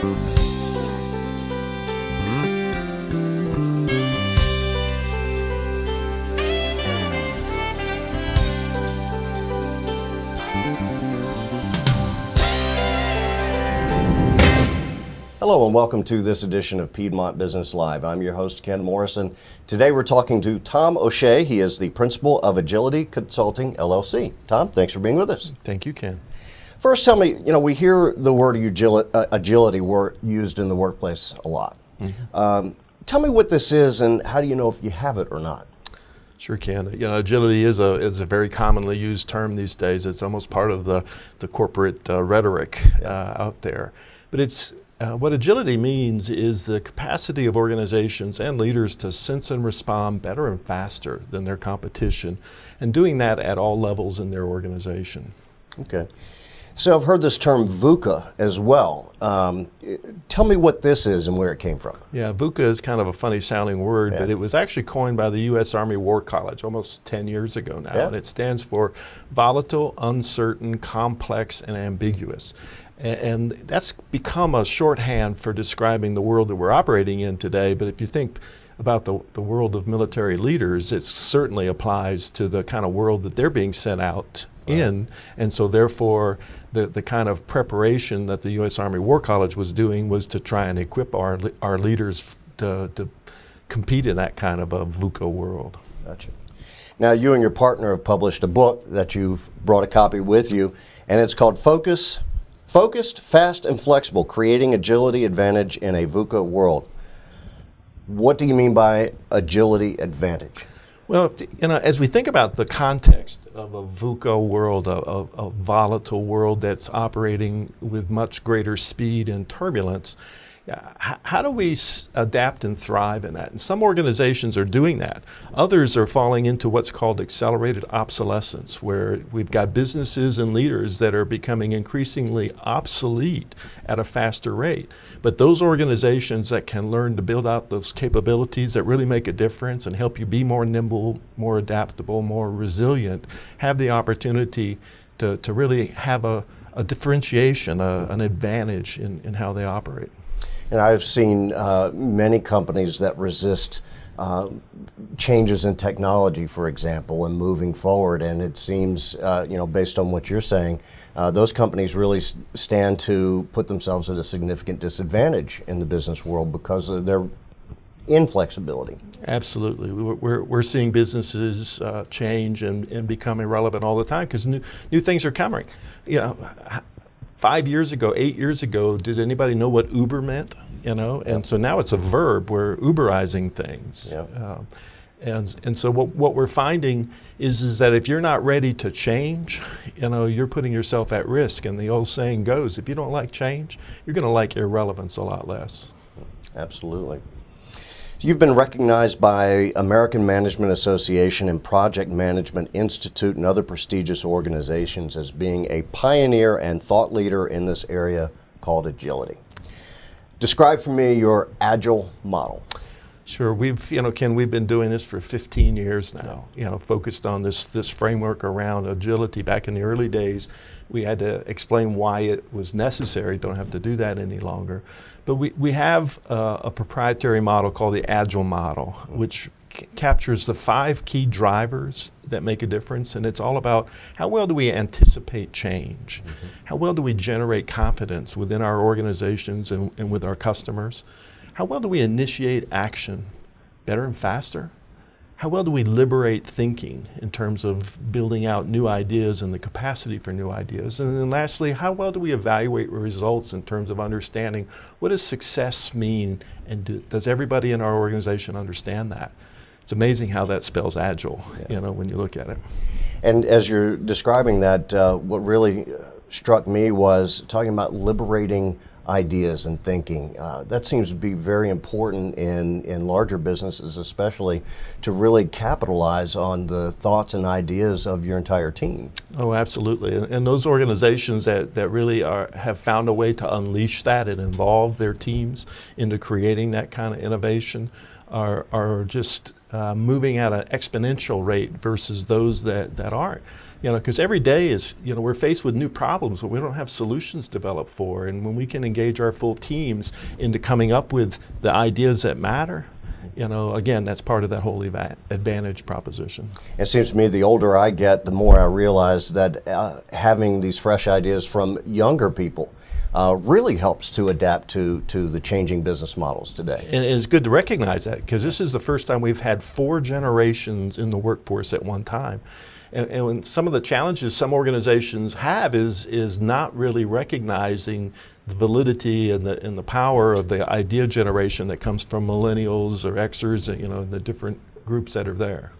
Hello and welcome to this edition of Piedmont Business Live. I'm your host, Ken Morrison. Today we're talking to Tom O'Shea. He is the principal of Agility Consulting, LLC. Tom, thanks for being with us. Thank you, Ken. First, tell me, we hear the word agility used in the workplace a lot. Mm-hmm. Tell me what this is and how do you know if you have it or not? Sure can. Agility is a very commonly used term these days. It's almost part of the corporate rhetoric out there. But it's what agility means is the capacity of organizations and leaders to sense and respond better and faster than their competition, and doing that at all levels in their organization. Okay. So I've heard this term VUCA as well. Tell me what this is and where it came from. Yeah, VUCA is kind of a funny sounding word, but it was actually coined by the U.S. Army War College almost 10 years ago now, and it stands for volatile, uncertain, complex, and ambiguous. And that's become a shorthand for describing the world that we're operating in today. But if you think about the world of military leaders, it certainly applies to the kind of world that they're being sent out in. And so therefore, the kind of preparation that the U.S. Army War College was doing was to try and equip our leaders to compete in that kind of a VUCA world. Gotcha. Now, you and your partner have published a book that you've brought a copy with you, and it's called Focused, Fast, and Flexible, Creating Agility Advantage in a VUCA World. What do you mean by agility advantage? Well, as we think about the context of a VUCA world, a volatile world that's operating with much greater speed and turbulence, how do we adapt and thrive in that? And some organizations are doing that. Others are falling into what's called accelerated obsolescence, where we've got businesses and leaders that are becoming increasingly obsolete at a faster rate. But those organizations that can learn to build out those capabilities that really make a difference and help you be more nimble, more adaptable, more resilient, have the opportunity to really have a differentiation, an advantage in how they operate. And I've seen many companies that resist changes in technology, for example, and moving forward. And it seems, based on what you're saying, those companies really stand to put themselves at a significant disadvantage in the business world because of their inflexibility. Absolutely. We're seeing businesses change and become irrelevant all the time because new things are coming. 5 years ago, 8 years ago, did anybody know what Uber meant? And so now it's a verb. We're Uberizing things. And so what we're finding is that if you're not ready to change, you're putting yourself at risk. And the old saying goes, if you don't like change, you're going to like irrelevance a lot less. Absolutely. You've been recognized by American Management Association and Project Management Institute and other prestigious organizations as being a pioneer and thought leader in this area called agility. Describe for me your agile model. Sure. Ken, we've been doing this for 15 years now, focused on this framework around agility. Back in the early days, we had to explain why it was necessary. Don't have to do that any longer. But we have a proprietary model called the Agile model, which captures the 5 key drivers that make a difference. And it's all about how well do we anticipate change? Mm-hmm. How well do we generate confidence within our organizations and with our customers? How well do we initiate action better and faster? How well do we liberate thinking in terms of building out new ideas and the capacity for new ideas? And then lastly, how well do we evaluate results in terms of understanding what does success mean, and does everybody in our organization understand that? It's amazing how that spells agile, when you look at it. And as you're describing that, what really struck me was talking about liberating ideas and thinking. That seems to be very important in larger businesses, especially to really capitalize on the thoughts and ideas of your entire team. Oh, absolutely. And those organizations that really have found a way to unleash that and involve their teams into creating that kind of innovation are just moving at an exponential rate versus those that aren't. Because every day is, we're faced with new problems that we don't have solutions developed for. And when we can engage our full teams into coming up with the ideas that matter, again, that's part of that whole advantage proposition. It seems to me the older I get, the more I realize that having these fresh ideas from younger people really helps to adapt to the changing business models today. And it's good to recognize that, because this is the first time we've had 4 generations in the workforce at one time. And some of the challenges some organizations have is not really recognizing the validity and the power of the idea generation that comes from millennials or Xers, the different groups that are there.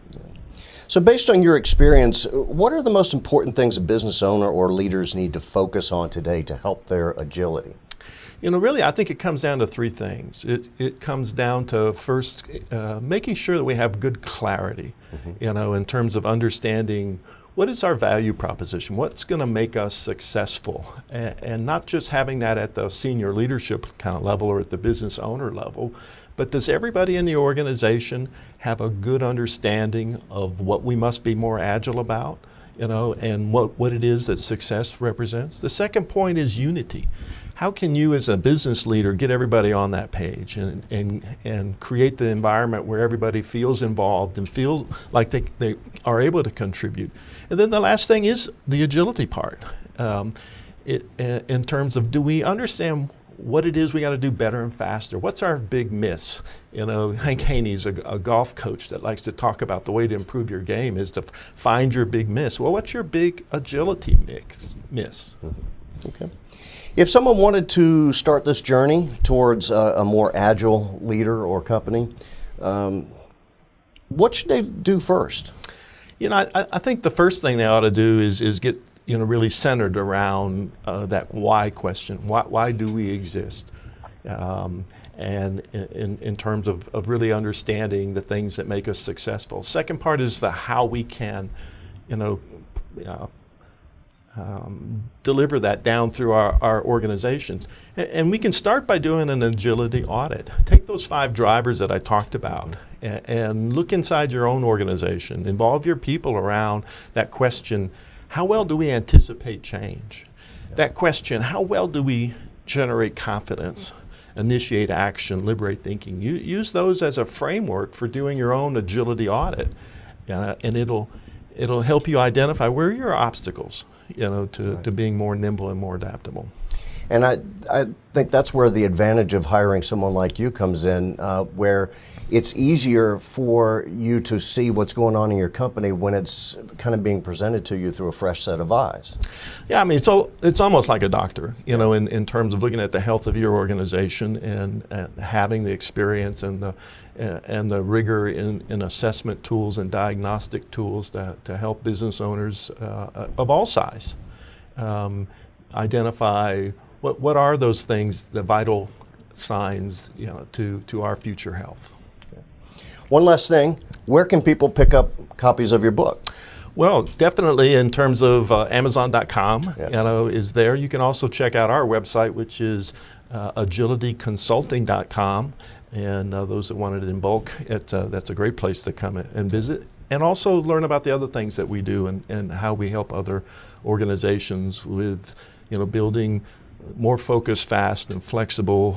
So based on your experience, what are the most important things a business owner or leaders need to focus on today to help their agility? Really, I think it comes down to 3 things. It comes down to first making sure that we have good clarity, in terms of understanding what is our value proposition, what's going to make us successful, and not just having that at the senior leadership kind of level or at the business owner level, but does everybody in the organization have a good understanding of what we must be more agile about, and what it is that success represents? The second point is unity. How can you as a business leader get everybody on that page and create the environment where everybody feels involved and feel like they are able to contribute? And then the last thing is the agility part. In terms of, do we understand what it is we got to do better and faster? What's our big miss? Hank Haney's a golf coach that likes to talk about the way to improve your game is to find your big miss. Well, what's your big agility miss? Okay. If someone wanted to start this journey towards a more agile leader or company, what should they do first? I think the first thing they ought to do is get really centered around that why question. Why do we exist? And in terms of really understanding the things that make us successful. Second part is the how we can, deliver that down through our organizations. And we can start by doing an agility audit. Take those 5 drivers that I talked about and look inside your own organization. Involve your people around that question, how well do we anticipate change? That question, how well do we generate confidence, initiate action, liberate thinking? Use those as a framework for doing your own agility audit. And it'll help you identify where are your obstacles, to being more nimble and more adaptable. And I think that's where the advantage of hiring someone like you comes in, where it's easier for you to see what's going on in your company when it's kind of being presented to you through a fresh set of eyes. Yeah, I mean, it's almost like a doctor, in terms of looking at the health of your organization and having the experience and the rigor in assessment tools and diagnostic tools to help business owners of all size identify what are those things, the vital signs, to our future health. Okay. One last thing, where can people pick up copies of your book? Well, definitely in terms of Amazon.com, is there. You can also check out our website, which is agilityconsulting.com. And those that want it in bulk, that's a great place to come and visit. And also learn about the other things that we do and how we help other organizations with, building more focused, fast, and flexible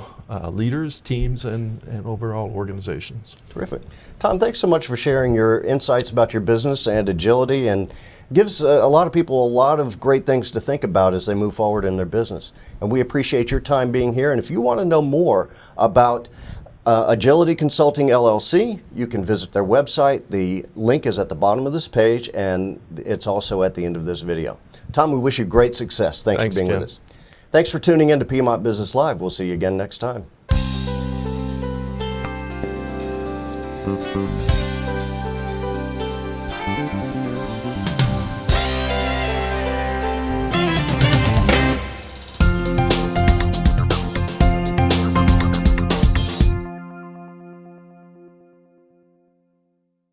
leaders, teams, and overall organizations. Terrific. Tom, thanks so much for sharing your insights about your business and agility, and gives a lot of people a lot of great things to think about as they move forward in their business. And we appreciate your time being here. And if you want to know more about Agility Consulting LLC, you can visit their website. The link is at the bottom of this page, and it's also at the end of this video. Tom, we wish you great success. Thanks for being Jim. with us. Thanks for tuning in to Piedmont Business Live. We'll see you again next time.